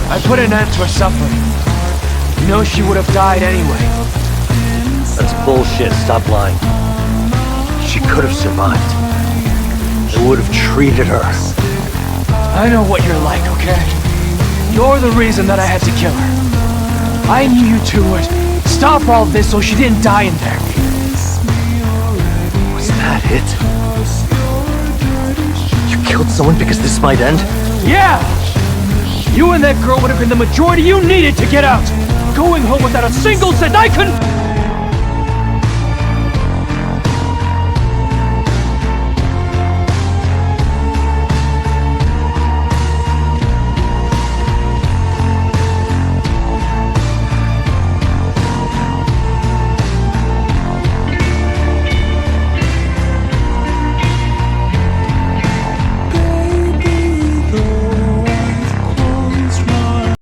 I put an end to her suffering. You know she would have died anyway. That's bullshit. Stop lying. She could have survived. I would have treated her. I know what you're like, okay? You're the reason that I had to kill her. I knew you two would stop all this so she didn't die in there. Was that it? You killed someone because this might end? Yeah! You and that girl would have been the majority you needed to get out! Going home without a single cent, I couldn't...